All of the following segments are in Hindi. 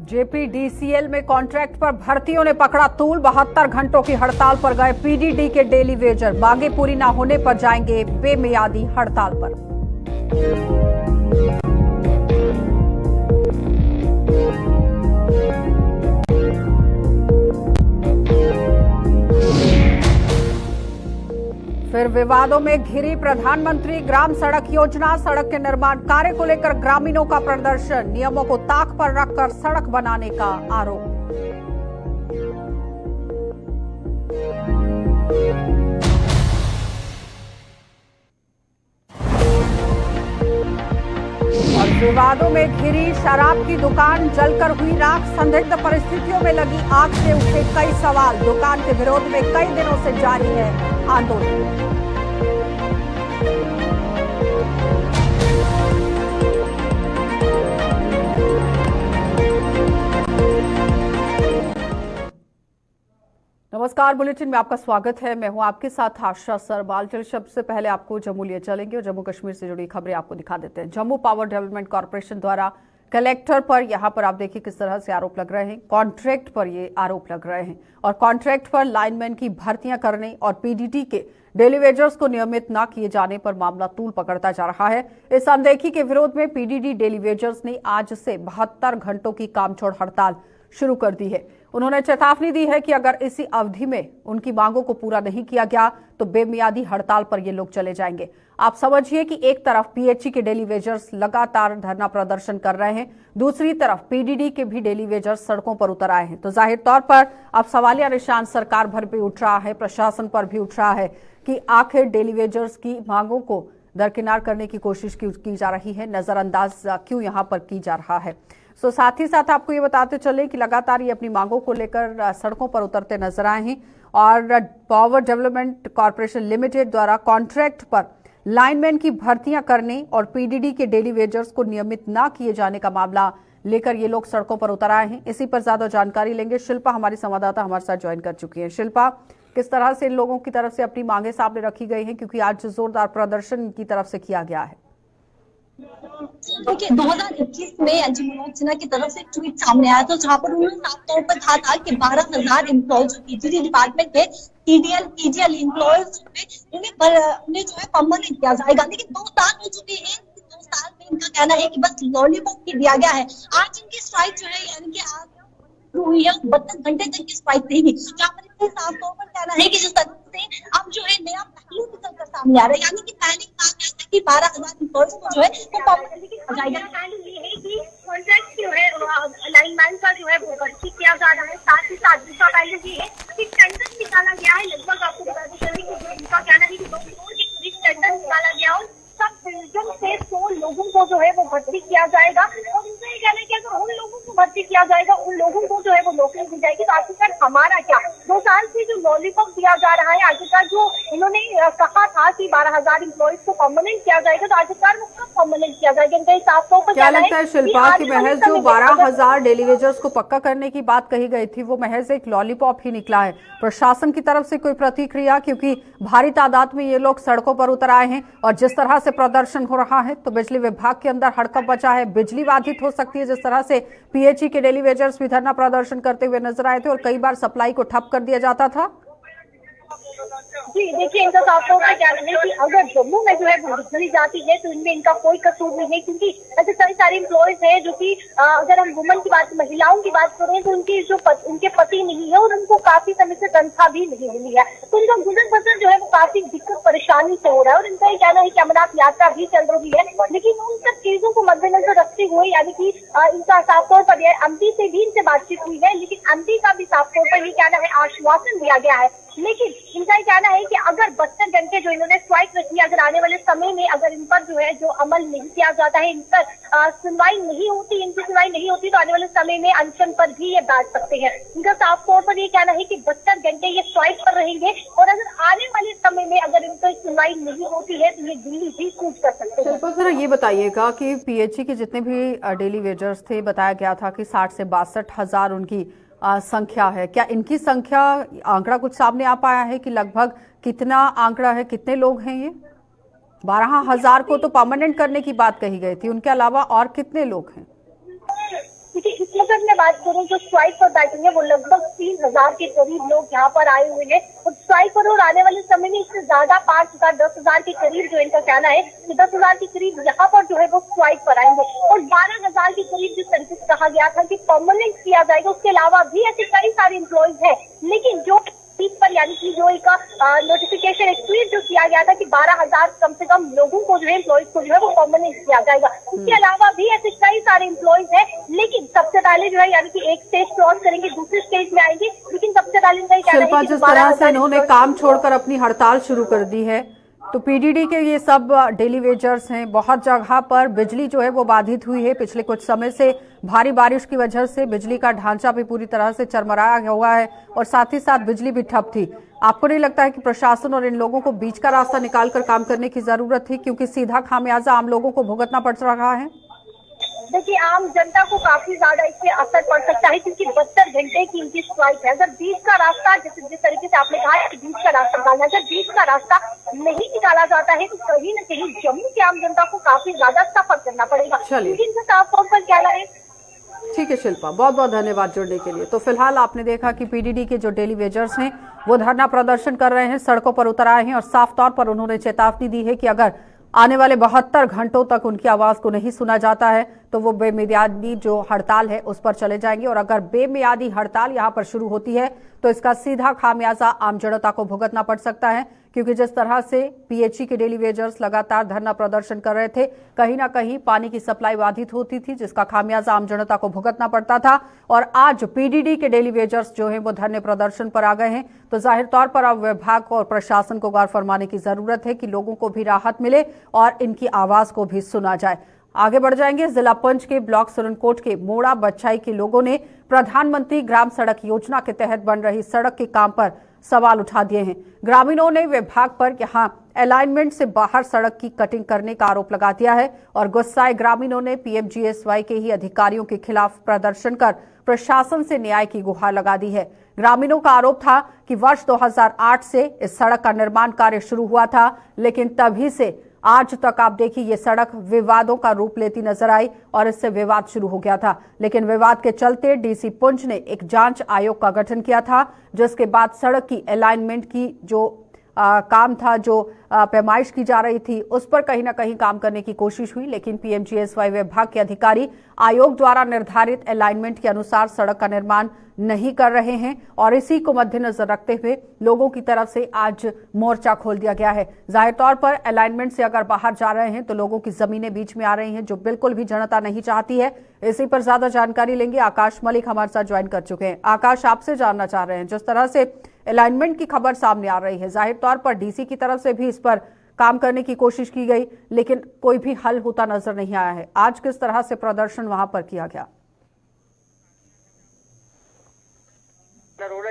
जेपीडीसीएल में कॉन्ट्रैक्ट पर भर्तियों ने पकड़ा तूल। 72 घंटों की हड़ताल पर गए पीडीडी के डेली वेजर। मांगे पूरी न होने पर जाएंगे बेमियादी हड़ताल पर। फिर विवादों में घिरी प्रधानमंत्री ग्राम सड़क योजना। सड़क के निर्माण कार्य को लेकर ग्रामीणों का प्रदर्शन। नियमों को ताक पर रखकर सड़क बनाने का आरोप। और विवादों में घिरी शराब की दुकान। जलकर हुई राख। संदिग्ध परिस्थितियों में लगी आग से उठे कई सवाल। दुकान के विरोध में कई दिनों से जारी है आंदोलन। नमस्कार, बुलेटिन में आपका स्वागत है। मैं हूं आपके साथ आशा सरबाल। चल सबसे पहले आपको जम्मू लिए चलेंगे और जम्मू कश्मीर से जुड़ी खबरें आपको दिखा देते हैं। जम्मू पावर डेवलपमेंट कॉर्पोरेशन द्वारा कलेक्टर पर यहां पर आप देखिए किस तरह से आरोप लग रहे हैं। कॉन्ट्रैक्ट पर ये आरोप लग रहे हैं और कॉन्ट्रैक्ट पर लाइनमैन की भर्तियां करने और पीडीडी के डेली वेजर्स को नियमित न किए जाने पर मामला तूल पकड़ता जा रहा है। इस अनदेखी के विरोध में पीडीडी डेली वेजर्स ने आज से 72 घंटों की कामचोड़ हड़ताल शुरू कर दी है। उन्होंने चेतावनी दी है कि अगर इसी अवधि में उनकी मांगों को पूरा नहीं किया गया तो बेमियादी हड़ताल पर ये लोग चले जाएंगे। आप समझिए कि एक तरफ पीएचई के डेली वेजर्स लगातार धरना प्रदर्शन कर रहे हैं, दूसरी तरफ पीडीडी के भी डेली वेजर्स सड़कों पर उतर आए हैं। तो जाहिर तौर पर अब सवालिया निशान सरकार भर भी उठ रहा है, प्रशासन पर भी उठ रहा है कि आखिर डेली वेजर्स की मांगों को दरकिनार करने की कोशिश की जा रही है, नजरअंदाज क्यों यहां पर की जा रहा है। साथ ही साथ आपको ये बताते चले कि लगातार ये अपनी मांगों को लेकर सड़कों पर उतरते नजर आए हैं और पावर डेवलपमेंट कॉर्पोरेशन लिमिटेड द्वारा कॉन्ट्रैक्ट पर लाइनमैन की भर्तियां करने और पीडीडी के डेली वेजर्स को नियमित न किए जाने का मामला लेकर ये लोग सड़कों पर उतर आए हैं। इसी पर ज्यादा जानकारी लेंगे। शिल्पा हमारी संवाददाता हमारे साथ ज्वाइन कर चुकी है। शिल्पा, किस तरह से इन लोगों की तरफ से अपनी मांगे सामने रखी गई हैं, क्योंकि आज जोरदार प्रदर्शन इनकी तरफ से किया गया है। देखिए 2021 में एनजी मनोज सिन्हा की तरफ से एक ट्वीट सामने आया था, जहां पर उन्होंने साफ तौर पर कहा था कि 12,000 एम्प्लॉयज पीजीडी डिपार्टमेंट के पीजीएल एम्प्लॉयज उन्हें जो है परमानेंट किया जाएगा। लेकिन 2 साल हो चुके हैं। 2 साल में इनका कहना है कि बस लॉलीपॉप ही दिया गया है। आज इनकी स्ट्राइक जो है यानी कि आज हुई है 72 घंटे तक की स्ट्राइक रहेगी, जहाँ पर इनके साफ तौर पर कहना है कि जिस तरह से अब जो है नया पहलू निकल कर सामने आ रहा है, यानी कि पहले कहा गया था कि 12,000 एम्प्लॉयज को जो है वो परमानेंटली किया जाएगा। ये है कि कॉन्ट्रैक्ट जो है लाइनमैन का जो है वो भर्ती किया जा रहा है। साथ ही साथ दूसरा पहलू ये है कि टेंडर निकाला गया है। लगभग आपको बताते चले कि इनका कहना है कि 2 करोड़ के करीब टेंडर निकाला गया और सब डिवीजन से 100 लोगों को जो है वो भर्ती किया जाएगा। और उनका ये कहना है कि अगर उन लोगों को भर्ती किया जाएगा, उन लोगों को जो है वो नौकरी दी जाएगी, तो आखिरकार हमारा क्या। 2 साल से जो लॉलीपॉप दिया जा रहा है, आखिरकार जो इन्होंने कहा था कि 12,000 एम्प्लॉयज को परमानेंट किया जाएगा, तो आखिरकार वो कब परमानेंट किया जाएगा, इनका हिसाब तो क्या लगता है शिल्पा की महज जो 12,000 डेली वेजर्स को पक्का करने की बात कही गई थी वो महज एक लॉलीपॉप ही निकला है? प्रशासन की तरफ से कोई प्रतिक्रिया, क्योंकि भारी तादाद में ये लोग सड़कों पर उतर आए हैं और जिस तरह से प्रदर्शन हो रहा है तो बिजली विभाग के अंदर हड़कंप बचा है। बिजली बाधित हो सकती है, जिस तरह से पीएचई के डेली वेजर्स भी धरना प्रदर्शन करते हुए नजर आए थे और कई बार सप्लाई को ठप कर दिया जाता था। जी देखिए, इनका साफ तौर पर कहना है कि अगर जम्मू में जो है भूखमरी जाती है तो इनमें इनका कोई कसूर नहीं है, क्योंकि ऐसे कई सारे एम्प्लॉयज हैं जो कि अगर हम वुमन की बात, महिलाओं की बात करें तो उनकी जो उनके पति नहीं है और उनको काफी समय से तनख्वाह भी नहीं मिली है, तो उनका गुजर बसर जो है वो काफी दिक्कत परेशानी से हो रहा है। और इनका ये कहना है कि अमरनाथ यात्रा भी चल रही है, लेकिन उन सब चीजों को मद्देनजर रखते हुए यानी कि इनका साफ तौर पर एमपी से भी इनसे बातचीत हुई है, लेकिन एमपी का भी साफ तौर पर ये कहना है, आश्वासन दिया गया है। लेकिन इनका ये कहना है कि अगर 72 घंटे जो इन्होंने स्ट्राइक रखी, अगर आने वाले समय में अगर इन पर जो है जो अमल नहीं किया जाता है, इन पर सुनवाई नहीं होती, इनकी सुनवाई नहीं होती, तो आने वाले समय में अनशन पर भी ये बैठ सकते हैं। इनका साफ तौर पर ये कहना है कि 72 घंटे ये स्ट्राइक पर रहेंगे और अगर आने वाले समय में अगर इनको सुनवाई नहीं होती है तो ये दिल्ली भी कूच कर सकते हैं। जरा ये बताइएगा कि पीएचई के जितने भी डेली वेजर्स थे, बताया गया था कि 60 से 62,000 उनकी संख्या है। क्या इनकी संख्या आंकड़ा कुछ सामने आ पाया है कि लगभग कितना आंकड़ा है, कितने लोग हैं ये? 12,000 को तो परमानेंट करने की बात कही गई थी, उनके अलावा और कितने लोग हैं? क्योंकि इस वक्त मैं बात करूं जो स्ट्राइक पर बैठेंगे वो लगभग 3000 के करीब लोग यहाँ पर आए हुए हैं और स्ट्राइक पर और आने वाले समय में इससे ज्यादा 5000 10,000 के करीब जो इनका कहना है कि 10,000 के करीब यहाँ पर जो है वो स्ट्राइक पर आएंगे और 12,000 के करीब जिस तरीके से कहा गया था कि परमानेंट किया जाएगा, उसके अलावा भी ऐसे कई सारे एम्प्लॉयज हैं, लेकिन जो इस पर यानी कि जो एक नोटिफिकेशन एक ट्वीट जो किया गया था कि 12,000 कम से कम लोगों को जो है एम्प्लॉयज को जो है वो परमानेंट किया जाएगा। इसके अलावा भी ऐसे कई सारे एम्प्लॉयज हैं, लेकिन सबसे पहले जो है यानी कि एक स्टेज क्रॉस करेंगे, दूसरे स्टेज में आएंगे, लेकिन सबसे पहले इनका कहना है कि जिस तरह से इन्होंने काम छोड़कर अपनी हड़ताल शुरू कर दी है, तो पीडीडी के ये सब डेली वेजर्स हैं, बहुत जगह पर बिजली जो है वो बाधित हुई है। पिछले कुछ समय से भारी बारिश की वजह से बिजली का ढांचा भी पूरी तरह से चरमराया हुआ है और साथ ही साथ बिजली भी ठप थी। आपको नहीं लगता है कि प्रशासन और इन लोगों को बीच का रास्ता निकालकर काम करने की जरूरत थी, क्योंकि सीधा खामियाजा आम लोगों को भुगतना पड़ रहा है? देखिए, आम जनता को काफी ज्यादा इससे असर पड़ सकता है, क्योंकि 72 घंटे की इनकी स्ट्राइक है। अगर बीच का रास्ता जिस तरीके से आपने कहा है कि बीच का रास्ता निकालना, अगर बीच का रास्ता नहीं निकाला जाता है तो कहीं न कहीं जम्मू की आम जनता को काफी ज्यादा सफर करना पड़ेगा। चलिए, इनका साफ तौर पर कहना है। ठीक है शिल्पा, बहुत बहुत धन्यवाद जुड़ने के लिए। तो फिलहाल आपने देखा कि पीडीडी के जो डेली वेजर्स हैं वो धरना प्रदर्शन कर रहे हैं, सड़कों पर उतर आए हैं और साफ तौर पर उन्होंने चेतावनी दी है कि अगर आने वाले 72 घंटों तक उनकी आवाज को नहीं सुना जाता है तो वो बेमियादी जो हड़ताल है उस पर चले जाएंगे। और अगर बेमियादी हड़ताल यहां पर शुरू होती है तो इसका सीधा खामियाजा आम जनता को भुगतना पड़ सकता है, क्योंकि जिस तरह से पीएचई के डेली वेजर्स लगातार धरना प्रदर्शन कर रहे थे, कहीं ना कहीं पानी की सप्लाई बाधित होती थी, जिसका खामियाजा आम जनता को भुगतना पड़ता था। और आज पीडीडी के डेली वेजर्स जो हैं वो धरने प्रदर्शन पर आ गए हैं, तो जाहिर तौर पर अब विभाग और प्रशासन को गौर फरमाने की जरूरत है कि लोगों को भी राहत मिले और इनकी आवाज को भी सुना जाए। आगे बढ़ जाएंगे। जिला पंच के ब्लॉक सुरनकोट के मोड़ा बच्चाई के लोगों ने प्रधानमंत्री ग्राम सड़क योजना के तहत बन रही सड़क के काम पर सवाल उठा दिए हैं। ग्रामीणों ने विभाग पर यहां अलाइनमेंट से बाहर सड़क की कटिंग करने का आरोप लगा दिया है और गुस्साए ग्रामीणों ने पीएमजीएसवाई के ही अधिकारियों के खिलाफ प्रदर्शन कर प्रशासन से न्याय की गुहार लगा दी है। ग्रामीणों का आरोप था कि वर्ष 2008 से इस सड़क का निर्माण कार्य शुरू हुआ था, लेकिन तभी से आज तक आप देखिए ये सड़क विवादों का रूप लेती नजर आई और इससे विवाद शुरू हो गया था। लेकिन विवाद के चलते डीसी पुंछ ने एक जांच आयोग का गठन किया था, जिसके बाद सड़क की अलाइनमेंट की जो काम था, जो पैमाइश की जा रही थी, उस पर कहीं ना कहीं काम करने की कोशिश हुई। लेकिन पीएमजीएसवाई विभाग के अधिकारी आयोग द्वारा निर्धारित अलाइनमेंट के अनुसार सड़क का निर्माण नहीं कर रहे हैं और इसी को मद्देनजर रखते हुए लोगों की तरफ से आज मोर्चा खोल दिया गया है। जाहिर तौर पर अलाइनमेंट से अगर बाहर जा रहे हैं तो लोगों की जमीनें बीच में आ रही हैं, जो बिल्कुल भी जनता नहीं चाहती है। इसी पर ज्यादा जानकारी लेंगे, आकाश मलिक हमारे साथ ज्वाइन कर चुके हैं। आकाश, आपसे जानना चाह रहे हैं, जिस तरह से अलाइनमेंट की खबर सामने आ रही है, जाहिर तौर पर डीसी की तरफ से भी इस पर काम करने की कोशिश की गई, लेकिन कोई भी हल होता नजर नहीं आया है। आज किस तरह से प्रदर्शन वहां पर किया गया?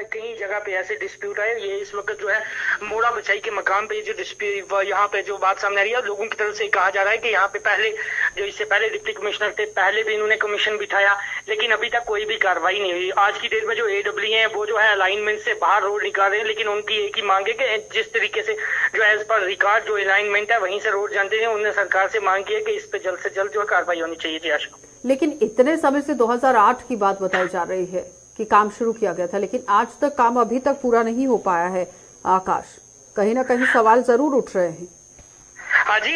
कई जगह पे ऐसे डिस्प्यूट है। ये इस वक्त जो है मोड़ा बचाई के मकाम पे जो डिस्प्यूट, यहाँ पे जो बात सामने आ रही है, लोगों की तरफ से कहा जा रहा है कि यहाँ पे पहले जो इससे पहले डिप्टी कमिश्नर थे, पहले भी इन्होंने कमीशन बिठाया, लेकिन अभी तक कोई भी कार्रवाई नहीं हुई। आज की डेट में जो एडब्ल्यू है वो जो है अलाइनमेंट से बाहर रोड निकाल रहे हैं, लेकिन उनकी एक ही मांग है कि जिस तरीके से जो एज पर रिकॉर्ड जो अलाइनमेंट है वहीं से रोड जानते हैं, उन्होंने सरकार से मांग की है कि इस पे जल्द से जल्द जो है कार्रवाई होनी चाहिए। जी आशा, लेकिन इतने समय से 2008 की बात बताई जा रही है कि काम शुरू किया गया था, लेकिन आज तक काम अभी तक पूरा नहीं हो पाया है। आकाश, कहीं ना कहीं सवाल जरूर उठ रहे हैं। हाँ जी,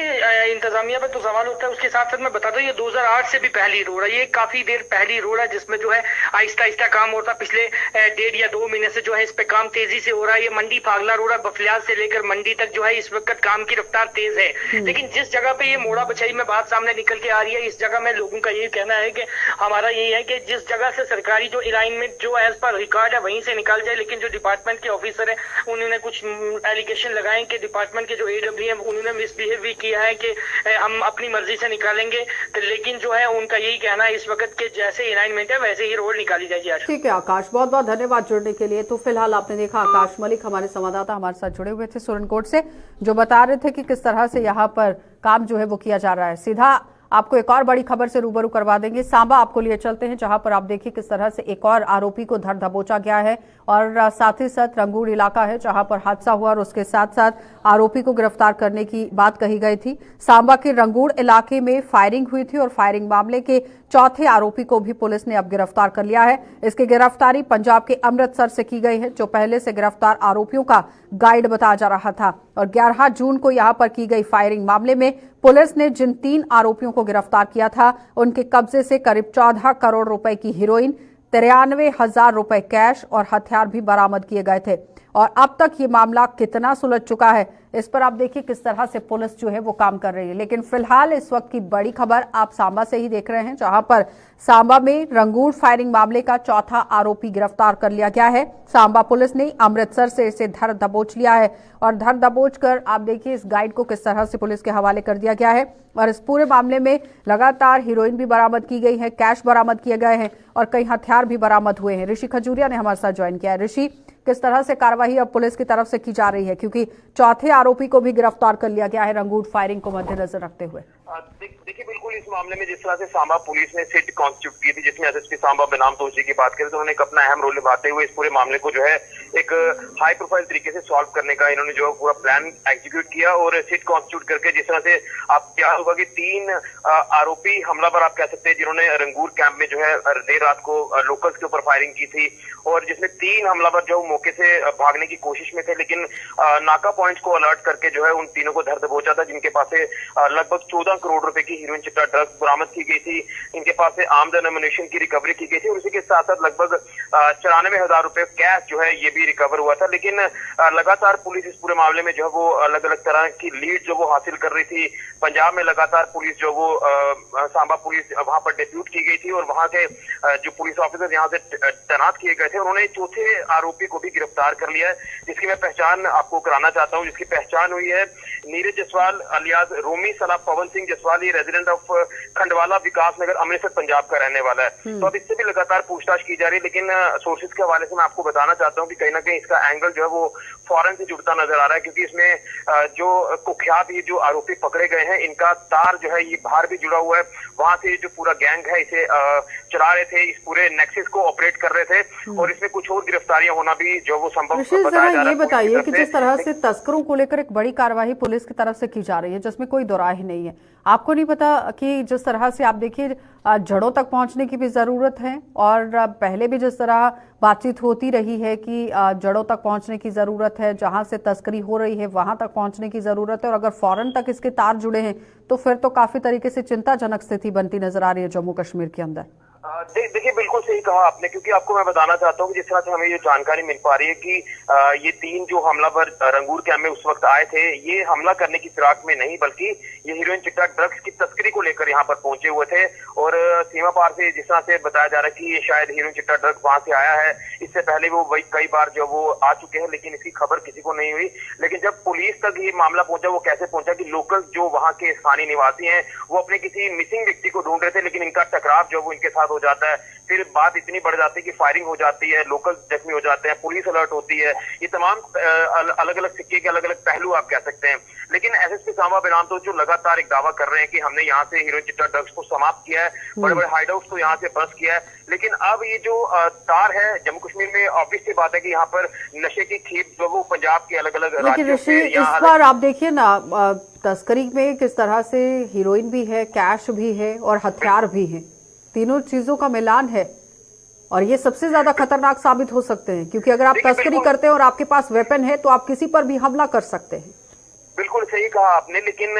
इंतजामिया पे तो सवाल उठता है। उसके साथ साथ मैं बताता हूँ, ये 2008 से भी पहली रोड है, ये काफी देर पहली रोड है, जिसमें जो है आहिस्ता आहिस्ता काम होता है। पिछले 1.5 या 2 महीने से जो है इस पे काम तेजी से हो रहा है। ये मंडी फागला रोड है, बफलियाज से लेकर मंडी तक जो है इस वक्त काम की रफ्तार तेज है। लेकिन जिस जगह पे ये मोड़ा बछाई में बात सामने निकल के आ रही है, इस जगह में लोगों का यही कहना है कि हमारा यही है कि जिस जगह से सरकारी जो अलाइनमेंट जो एज पर रिकॉर्ड है वहीं से निकाल जाए। लेकिन जो डिपार्टमेंट के ऑफिसर है उन्होंने कुछ एलिगेशन लगाए कि डिपार्टमेंट के जो एडब्ल्यू है उन्होंने मिसबिहेव भी किया है कि हम अपनी मर्जी से निकालेंगे। तो लेकिन जो है उनका यही कहना है इस वक्त के जैसे अलाइनमेंट है वैसे ही रोड निकाली जाएगी। ठीक है आकाश, बहुत बहुत धन्यवाद जुड़ने के लिए। तो फिलहाल आपने देखा आकाश मलिक हमारे संवाददाता हमारे साथ जुड़े हुए थे सुरनकोट से, जो बता रहे थे कि किस तरह से यहाँ पर काम जो है वो किया जा रहा है। सीधा आपको एक और बड़ी खबर से रूबरू करवा देंगे। सांबा आपको लिए चलते हैं, जहां पर आप देखिए किस तरह से एक और आरोपी को धर दबोचा गया है और साथ ही साथ रंगूर इलाका है जहां पर हादसा हुआ और उसके साथ साथ आरोपी को गिरफ्तार करने की बात कही गई थी। सांबा के रंगूर इलाके में फायरिंग हुई थी और फायरिंग मामले के चौथे आरोपी को भी पुलिस ने अब गिरफ्तार कर लिया है। इसकी गिरफ्तारी पंजाब के अमृतसर से की गई है, जो पहले से गिरफ्तार आरोपियों का गाइड बताया जा रहा था। और 11 जून को यहां पर की गई फायरिंग मामले में पुलिस ने जिन 3 आरोपियों को गिरफ्तार किया था उनके कब्जे से करीब 14 करोड़ रुपए की हीरोइन, 93,000 रुपए कैश और हथियार भी बरामद किए गए थे। और अब तक ये मामला कितना सुलझ चुका है, इस पर आप देखिए किस तरह से पुलिस जो है वो काम कर रही है। लेकिन फिलहाल इस वक्त की बड़ी खबर आप सांबा से ही देख रहे हैं, जहां पर सांबा में रंगूर फायरिंग मामले का चौथा आरोपी गिरफ्तार कर लिया गया है। सांबा पुलिस ने अमृतसर से इसे धर दबोच लिया है और धर दबोच कर आप देखिए इस गाइड को किस तरह से पुलिस के हवाले कर दिया गया है। और इस पूरे मामले में लगातार हीरोइन भी बरामद की गई है, कैश बरामद किए गए हैं और कई हथियार भी बरामद हुए हैं। ऋषि खजूरिया ने हमारे साथ ज्वाइन किया है। ऋषि, किस तरह से कार्रवाई अब पुलिस की तरफ से की जा रही है, क्योंकि चौथे आरोपी को भी गिरफ्तार कर लिया गया है रंगूर फायरिंग को मद्देनजर रखते हुए? देखिए, बिल्कुल इस मामले में जिस तरह से सांबा पुलिस ने सिट कॉन्स्टिट्यूट की थी, जिसमें एसएसपी सांबा बेनाम दोषी की बात करें तो उन्होंने एक अपना अहम रोल निभाते हुए इस पूरे मामले को जो है एक हाई प्रोफाइल तरीके से सॉल्व करने का इन्होंने जो पूरा प्लान एग्जीक्यूट किया और सिट कॉन्स्टिट्यूट करके जिस तरह से आप क्या होगा कि 3 आरोपी हमलावर आप कह सकते हैं जिन्होंने रंगूर कैंप में जो है देर रात को लोकल्स के ऊपर फायरिंग की थी और जिसमें 3 हमलावर जो मौके से भागने की कोशिश में थे, लेकिन नाका पॉइंट्स को अलर्ट करके जो है उन तीनों को धर दबोचा था, जिनके पास से लगभग 14 करोड़ रुपए की हीरोइन चिट्टा ड्रग्स बरामद की गई थी। इनके पास से आमदन एमुनेशन की रिकवरी की गई थी और उसी के साथ साथ लगभग 94,000 रुपए कैश जो है ये भी रिकवर हुआ था। लेकिन लगातार पुलिस इस पूरे मामले में जो है वो अलग अलग तरह की लीड जो वो हासिल कर रही थी। पंजाब में लगातार पुलिस जो वो सांबा पुलिस वहां पर डेप्यूट की गई थी और वहां के जो पुलिस ऑफिसर यहाँ से तैनात किए गए थे, उन्होंने चौथे आरोपी को भी गिरफ्तार कर लिया है, जिसकी मैं पहचान आपको कराना चाहता हूँ। जिसकी पहचान हुई है नीरज जसवाल अलियास रोमी सलाह पवन सिंह जसवाल, ये रेजिडेंट ऑफ खंडवाला विकास नगर अमृतसर पंजाब का रहने वाला है। तो अब इससे भी लगातार पूछताछ की जा रही है, लेकिन सोर्सेज के हवाले से मैं आपको बताना चाहता हूँ कि कहीं ना कहीं इसका एंगल जो है वो फॉरेन से जुड़ता नजर आ रहा है, क्योंकि इसमें जो कुख्यात ये जो आरोपी पकड़े गए हैं इनका तार जो है ये बाहर भी जुड़ा हुआ है। वहां से जो पूरा गैंग है इसे चला रहे थे, इस पूरे नेक्सस को ऑपरेट कर रहे थे और इसमें कुछ और गिरफ्तारियां होना भी जो वो संभव बताया जा रहा है। ये बताइए कि जिस तरह से तस्करों को लेकर एक बड़ी कार्रवाई पुलिस की तरफ से की जा रही है, जिसमें कोई दो राह ही नहीं है, आपको नहीं पता कि जिस तरह से आप देखिए जड़ों तक पहुंचने की भी जरूरत है और पहले भी जिस तरह बातचीत होती रही है कि जड़ों तक पहुंचने की जरूरत है, जहां से तस्करी हो रही है वहां तक पहुंचने की जरूरत है और अगर फौरन तक इसके तार जुड़े हैं तो फिर तो काफी तरीके से चिंताजनक स्थिति बनती नजर आ रही है जम्मू कश्मीर के अंदर। देखिए, बिल्कुल सही कहा आपने, क्योंकि आपको मैं बताना चाहता हूँ कि जिस तरह से हमें ये जानकारी मिल पा रही है कि ये 3 जो हमलावर रंगूर कैंप में उस वक्त आए थे, ये हमला करने की फिराक में नहीं बल्कि ये हीरोइन चिट्टा ड्रग्स की तस्करी को लेकर यहाँ पर पहुंचे हुए थे और सीमा पार से जिस तरह से बताया जा रहा है कि ये शायद हीरोइन चिट्टा ड्रग्स वहां से आया है। इससे पहले वो वही कई बार जो वो आ चुके हैं, लेकिन इसकी खबर किसी को नहीं हुई। लेकिन जब पुलिस तक ये मामला पहुंचा, वो कैसे पहुंचा कि लोकल जो वहां के स्थानीय निवासी हैं वो अपने किसी मिसिंग व्यक्ति को ढूंढ रहे थे, लेकिन इनका टकराव जो वो इनके साथ हो जाता है, फिर बात इतनी बढ़ जाती है कि फायरिंग हो जाती है, लोकल जख्मी हो जाते हैं, पुलिस अलर्ट होती है। ये तमाम अलग अलग सिक्के के अलग अलग पहलू आप कह सकते हैं। लेकिन एसएसपी सांबा बेनाम तो जो लगातार एक दावा कर रहे हैं कि हमने यहाँ से हीरोइन चिट्टा ड्रग्स को समाप्त किया है, बड़े बड़े हाइडआउट्स को यहाँ से बस किया है, लेकिन अब ये जो तार है जम्मू कश्मीर में, ऑब्वियस सी बात है कि यहाँ पर नशे की खेप जो वो पंजाब के अलग अलग राज्यों से इस बार आप देखिए ना तस्करी में किस तरह से हीरोइन भी है, कैश भी है और हथियार भी है, तीनों चीजों का मिलान है और ये सबसे ज्यादा खतरनाक साबित हो सकते हैं, क्योंकि अगर आप तस्करी करते हैं और आपके पास वेपन है तो आप किसी पर भी हमला कर सकते हैं। बिल्कुल सही कहा आपने, लेकिन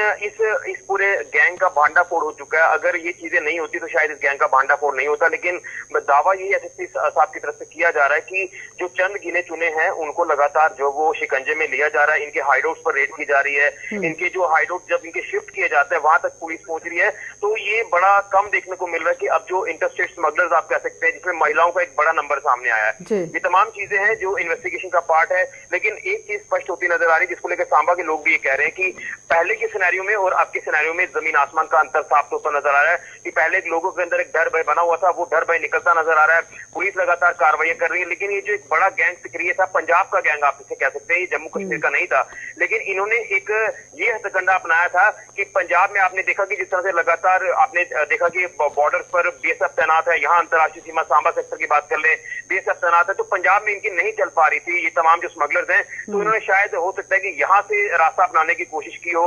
इस पूरे गैंग का भांडाफोड़ हो चुका है। अगर ये चीजें नहीं होती तो शायद इस गैंग का भांडाफोड़ नहीं होता, लेकिन दावा यही एसएसपी साहब की तरफ से किया जा रहा है कि जो चंद गिने चुने हैं उनको लगातार जो वो शिकंजे में लिया जा रहा है। इनके हाइडआउट्स पर रेड की जा रही है, इनके जो हाइडआउट जब इनके शिफ्ट किए जाते हैं वहां तक पुलिस पहुंच रही है। तो ये बड़ा कम देखने को मिल रहा है कि अब जो इंटरस्टेट स्मगलर्स आप कह सकते हैं, जिसमें महिलाओं का एक बड़ा नंबर सामने आया है। ये तमाम चीजें हैं जो इन्वेस्टिगेशन का पार्ट है, लेकिन एक चीज स्पष्ट होती नजर आ रही है जिसको लेकर सांबा के लोग भी ये कह रहे हैं कि पहले के सिनेरियो में और अब के सिनेरियो में जमीन आसमान का अंतर साफ तौर पर नजर आ रहा है कि पहले लोगों के अंदर एक डर भय बना हुआ था, वो डर भय निकलता नजर आ रहा है। पुलिस लगातार कार्रवाई कर रही है, लेकिन ये जो एक बड़ा गैंग सक्रिय था, पंजाब का गैंग आप इसे कह सकते हैं, ये जम्मू कश्मीर का नहीं था, लेकिन इन्होंने एक ये हथकंडा अपनाया था कि पंजाब में आपने देखा कि जिस तरह से लगातार आपने देखा कि बॉर्डर पर बीएसएफ तैनात है, यहाँ अंतर्राष्ट्रीय सीमा सांबा सेक्टर की बात कर ले, बीएसएफ तैनात है, तो पंजाब में इनकी नहीं चल पा रही थी ये तमाम जो स्मगलर्स हैं, तो इन्होंने शायद हो सकता है कि यहाँ से रास्ता अपनाने की कोशिश की हो।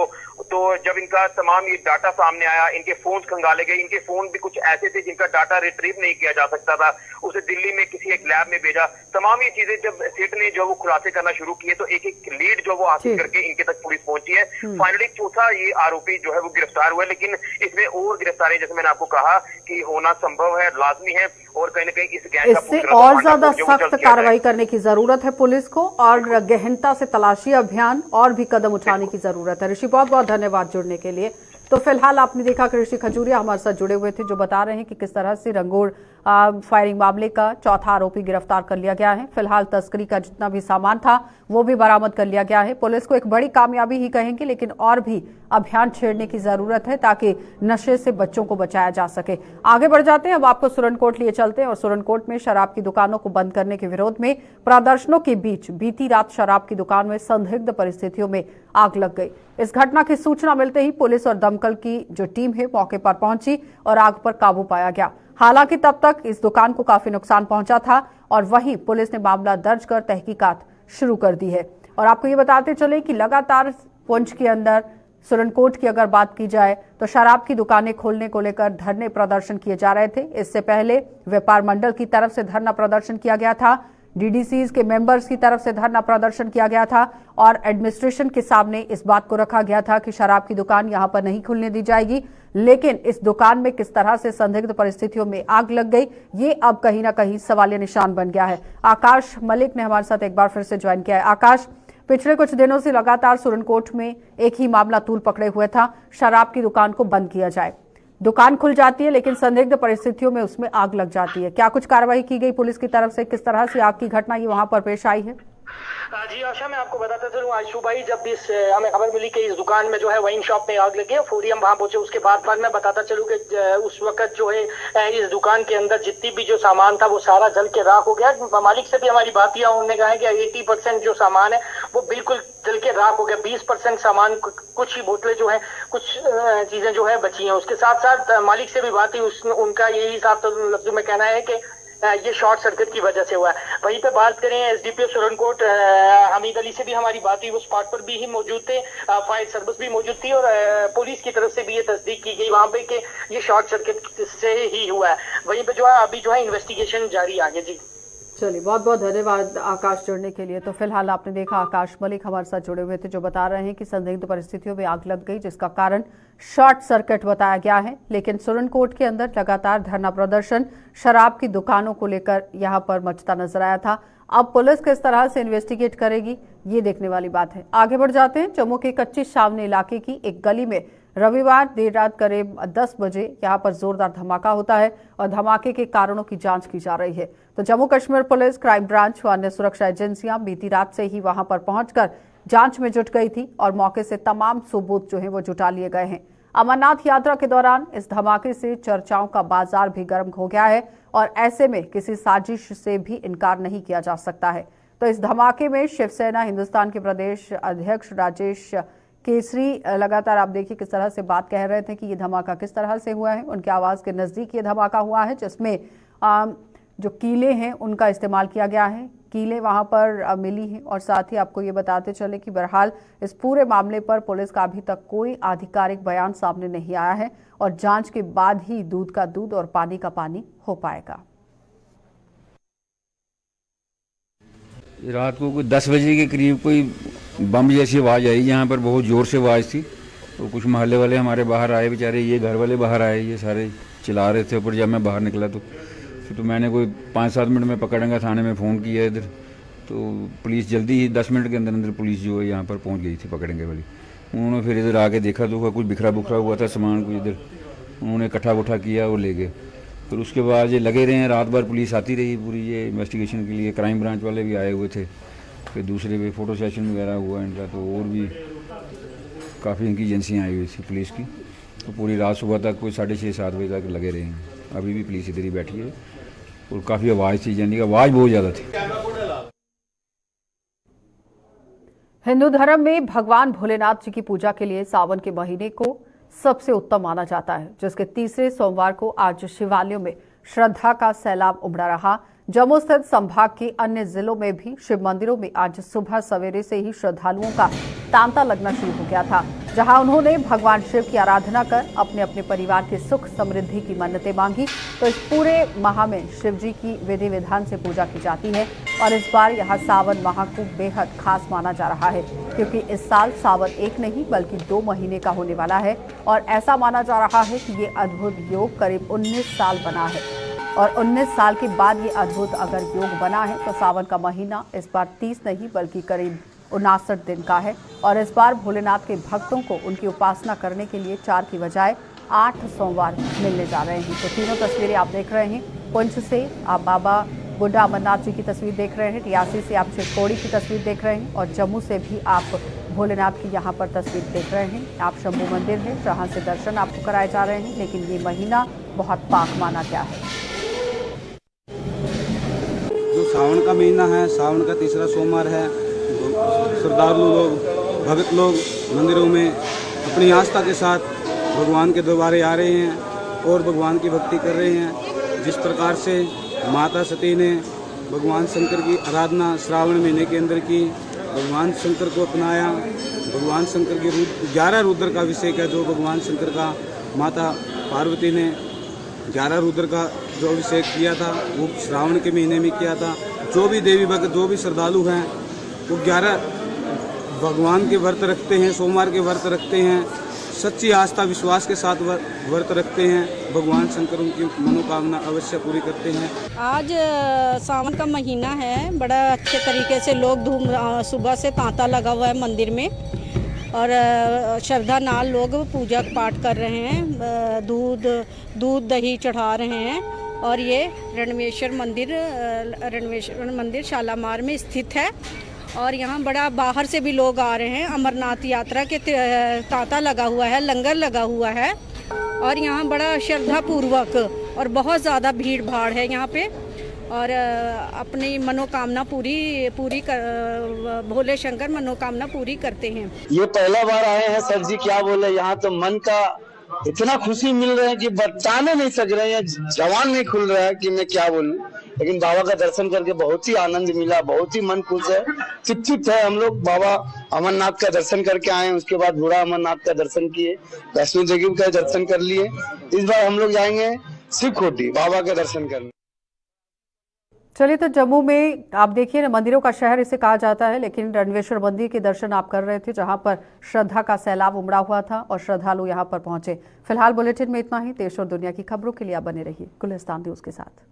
तो जब इनका तमाम ये डाटा सामने आया, इनके फोन खंगाले गए, इनके फोन भी कुछ ऐसे थे जिनका डाटा रिट्रीव नहीं किया जा सकता था, उसे दिल्ली में किसी एक लैब में भेजा। तमाम ये चीजें जब सिट ने जो वो खुलासे करना शुरू किए, तो एक एक लीड जो वो हासिल करके इनके तक पुलिस पहुंची है। फाइनली चौथा ये आरोपी जो है वो गिरफ्तार हुआ है, लेकिन इसमें और गिरफ्तारी जैसे मैंने आपको कहा कि होना संभव है, लाजमी है, और कहीं ना कहीं इस गैंग का इससे और ज्यादा सख्त कार्रवाई करने की जरूरत है पुलिस को, और गहनता से तलाशी अभियान और भी कदम उठाने की जरूरत है। ऋषि, बहुत बहुत धन्यवाद जुड़ने के लिए। तो फिलहाल आपने देखा कि ऋषि खजूरिया हमारे साथ जुड़े हुए थे, जो बता रहे हैं कि किस तरह से रंगोड़ फायरिंग मामले का चौथा आरोपी गिरफ्तार कर लिया गया है। फिलहाल तस्करी का जितना भी सामान था वो भी बरामद कर लिया गया है। पुलिस को एक बड़ी कामयाबी ही कहेंगे, लेकिन और भी अभियान छेड़ने की जरूरत है ताकि नशे से बच्चों को बचाया जा सके। आगे बढ़ जाते हैं, अब आपको सुरनकोट लिए चलते हैं, और सुरनकोट में शराब की दुकानों को बंद करने के विरोध में प्रदर्शनों के बीच बीती रात शराब की दुकान में संदिग्ध परिस्थितियों में आग लग गई। इस घटना की सूचना मिलते ही पुलिस और दमकल की जो टीम है मौके पर पहुंची और आग पर काबू पाया गया। हालांकि तब तक इस दुकान को काफी नुकसान पहुंचा था, और वहीं पुलिस ने मामला दर्ज कर तहकीकात शुरू कर दी है। और आपको ये बताते चले कि लगातार पुंछ के अंदर सुरनकोट की अगर बात की जाए तो शराब की दुकानें खोलने को लेकर धरने प्रदर्शन किए जा रहे थे। इससे पहले व्यापार मंडल की तरफ से धरना प्रदर्शन किया गया था, डीडीसीज के मेंबर्स की तरफ से धरना प्रदर्शन किया गया था, और एडमिनिस्ट्रेशन के सामने इस बात को रखा गया था कि शराब की दुकान यहां पर नहीं खुलने दी जाएगी। लेकिन इस दुकान में किस तरह से संदिग्ध परिस्थितियों में आग लग गई, ये अब कहीं ना कहीं सवालिया निशान बन गया है। आकाश मलिक ने हमारे साथ एक बार फिर से ज्वाइन किया है। आकाश, पिछले कुछ दिनों से लगातार सुरनकोट में एक ही मामला तूल पकड़े हुए था, शराब की दुकान को बंद किया जाए। दुकान खुल जाती है लेकिन संदिग्ध परिस्थितियों में उसमें आग लग जाती है। क्या कुछ कार्रवाई की गई पुलिस की तरफ से, किस तरह से आग की घटना ये वहां पर पेश आई है? जी आशा, मैं आपको बताता चलूं, आज सुबह ही जब हमें खबर मिली कि इस दुकान में जो है वाइन शॉप में आग लगी है, फौरी हम वहां पहुंचे। उसके बाद मैं बताता चलूं कि उस वक्त जो है इस दुकान के अंदर जितनी भी जो सामान था वो सारा जल के राख हो गया। मालिक से भी हमारी बात हुई, उन्होंने कहा कि 80% जो सामान है वो बिल्कुल जल के राख हो गया। 20% सामान, कुछ ही बोतलें जो है, कुछ चीजें जो है बची हैं। उसके साथ साथ मालिक से भी बात हुई, उनका यही साफ लफ्जों में कहना है कि ये शॉर्ट सर्किट की वजह से हुआ है। वहीं पे बात करें एसडीपीओ सुरनकोट हमीद अली से भी हमारी बात हुई, वो स्पॉट पर भी ही मौजूद थे, फायर सर्विस भी मौजूद थी, और पुलिस की तरफ से भी ये तस्दीक की गई वहां पे कि ये शॉर्ट सर्किट से ही हुआ है। वहीं पे जो है अभी जो है इन्वेस्टिगेशन जारी आगे। जी चलिए, बहुत बहुत धन्यवाद आकाश जुड़ने के लिए। तो फिलहाल आपने देखा आकाश मलिक हमारे साथ जुड़े हुए थे, जो बता रहे हैं कि संदिग्ध परिस्थितियों में आग लग गई जिसका कारण शॉर्ट सर्किट बताया गया है। लेकिन सुरनकोट के अंदर लगातार धरना प्रदर्शन शराब की दुकानों को लेकर यहां पर मचता नजर आया था। अब पुलिस किस तरह से इन्वेस्टिगेट करेगी ये देखने वाली बात है। आगे बढ़ जाते हैं, जम्मू के कच्ची छावनी इलाके की एक गली में रविवार देर रात करीब 10 बजे यहां पर जोरदार धमाका होता है, और धमाके के कारणों की जांच की जा रही है। तो Jammu Kashmir police, crime branch व अन्य सुरक्षा एजेंसियां बीती रात से ही वहां पर पहुंचकर जांच में जुट गई थी, और मौके से तमाम सबूत जो है वो जुटा लिए गए हैं। अमरनाथ यात्रा के दौरान इस धमाके से चर्चाओं का बाजार भी गर्म हो गया है, और ऐसे में किसी साजिश से भी इनकार नहीं किया जा सकता है। तो इस धमाके में शिवसेना हिंदुस्तान के प्रदेश अध्यक्ष राजेश केसरी लगातार आप देखिए किस तरह से बात कह रहे थे कि ये धमाका किस तरह से हुआ है। उनके आवाज के नजदीक ये धमाका हुआ है, जिसमें जो कीले हैं उनका इस्तेमाल किया गया है। कीले वहां पर मिली हैं, और साथ ही आपको ये बताते चले कि बहरहाल इस पूरे मामले पर पुलिस का अभी तक कोई आधिकारिक बयान सामने नहीं आया है, और जांच के बाद ही दूध का दूध और पानी का पानी हो पाएगा। रात को कोई 10 बजे के करीब कोई बम जैसी आवाज़ आई, यहाँ पर बहुत ज़ोर से आवाज़ थी। तो कुछ मोहल्ले वाले हमारे बाहर आए, बेचारे ये घर वाले बाहर आए, ये सारे चिल्ला रहे थे ऊपर। जब मैं बाहर निकला तो मैंने कोई 5-7 मिनट में पकड़ेंगे थाने में फ़ोन किया इधर, तो पुलिस जल्दी ही 10 मिनट के अंदर अंदर पुलिस जो है यहाँ पर पहुँच गई थी पकड़ेंगे वाली। उन्होंने फिर इधर आके देखा तो कुछ बिखरा बुखरा हुआ था सामान, कुछ इधर उन्होंने इकट्ठा उठा किया और ले गए। फिर उसके बाद ये लगे रहे हैं, रात भर पुलिस आती रही पूरी ये इन्वेस्टिगेशन के लिए। क्राइम ब्रांच वाले भी आए हुए थे, फिर दूसरे पे फ़ोटो सेशन वगैरह हुआ इनका, तो और भी काफ़ी इनकी एजेंसियाँ आई हुई थी पुलिस की, तो पूरी रात सुबह तक कोई 6:30-7 बजे तक लगे रहे हैं। अभी भी पुलिस इधर ही बैठी है और काफ़ी आवाज़ थी, यानी कि आवाज़ बहुत ज़्यादा थी। हिंदू धर्म में भगवान भोलेनाथ जी की पूजा के लिए सावन के महीने को सबसे उत्तम माना जाता है, जिसके तीसरे सोमवार को आज शिवालयों में श्रद्धा का सैलाब उमड़ा रहा। जम्मू स्थित संभाग के अन्य जिलों में भी शिव मंदिरों में आज सुबह सवेरे से ही श्रद्धालुओं का तांता लगना शुरू हो गया था, जहां उन्होंने भगवान शिव की आराधना कर अपने अपने परिवार के सुख समृद्धि की मन्नतें मांगी। तो इस पूरे माह में शिव जी की विधि विधान से पूजा की जाती है और इस बार यहाँ सावन माह को बेहद खास माना जा रहा है, क्योंकि इस साल सावन एक नहीं बल्कि 2 महीने का होने वाला है और ऐसा माना जा रहा है कि ये अद्भुत योग करीब 19 साल बना है और 19 साल के बाद ये अद्भुत अगर योग बना है तो सावन का महीना इस बार 30 नहीं बल्कि करीब 59 दिन का है और इस बार भोलेनाथ के भक्तों को उनकी उपासना करने के लिए 4 की बजाय 8 सोमवार मिलने जा रहे हैं। तो तीनों तस्वीरें आप देख रहे हैं। पुंछ से आप बाबा बुड्ढा अमरनाथ जी की तस्वीर देख रहे हैं, रियासी से आप शिवकोड़ी की तस्वीर देख रहे हैं और जम्मू से भी आप भोलेनाथ की यहाँ पर तस्वीर देख रहे हैं। आप शंभू मंदिर है जहाँ से दर्शन आपको कराए जा रहे हैं, लेकिन ये महीना बहुत पाक माना गया है। जो सावन का महीना है, सावन का तीसरा सोमवार है, श्रद्धालु लोग, भक्त लोग मंदिरों में अपनी आस्था के साथ भगवान के दरबारे आ रहे हैं और भगवान की भक्ति कर रहे हैं। जिस प्रकार से माता सती ने भगवान शंकर की आराधना श्रावण महीने के अंदर की, भगवान शंकर को अपनाया, भगवान शंकर की 11 रुद्र का अभिषेक है जो भगवान शंकर का माता पार्वती ने 11 रुद्र का जो अभिषेक किया था वो श्रावण के महीने में किया था। जो भी देवी भक्त, जो भी श्रद्धालु हैं वो 11 भगवान के व्रत रखते हैं, सोमवार के व्रत रखते हैं, सच्ची आस्था विश्वास के साथ व्रत रखते हैं। भगवान शंकर उनकी मनोकामना अवश्य पूरी करते हैं। आज सावन का महीना है, बड़ा अच्छे तरीके से लोग सुबह से तांता लगा हुआ है मंदिर में और श्रद्धा नाल लोग पूजा पाठ कर रहे हैं, दूध दही चढ़ा रहे हैं और ये रणवेश्वर मंदिर शालामार में स्थित है और यहाँ बड़ा बाहर से भी लोग आ रहे हैं। अमरनाथ यात्रा के तांता लगा हुआ है, लंगर लगा हुआ है और यहाँ बड़ा श्रद्धा पूर्वक और बहुत ज़्यादा भीड़ भाड़ है यहाँ पे और अपनी मनोकामना पूरी भोले शंकर मनोकामना पूरी करते हैं। ये पहला बार आए हैं सर जी, क्या बोले, यहाँ तो मन का इतना खुशी मिल रहा है कि बताने नहीं सक रहे हैं, जवान नहीं खुल रहा है कि मैं क्या बोलूं। लेकिन बाबा का दर्शन करके बहुत ही आनंद मिला, बहुत ही मन खुश है, चित है। हम लोग बाबा अमरनाथ का दर्शन करके आए, उसके बाद बूढ़ा अमरनाथ का दर्शन किए, वैष्णो देवी का दर्शन कर लिए। इस बार हम लोग जाएंगे शिवकोटी बाबा के दर्शन करने। चलिए, तो जम्मू में आप देखिए ना, मंदिरों का शहर इसे कहा जाता है, लेकिन रणवेश्वर मंदिर के दर्शन आप कर रहे थे जहां पर श्रद्धा का सैलाब उमड़ा हुआ था और श्रद्धालु यहां पर पहुंचे। फिलहाल बुलेटिन में इतना ही। देश और दुनिया की खबरों के लिए आप बने रहिए गुलिस्तान न्यूज के साथ।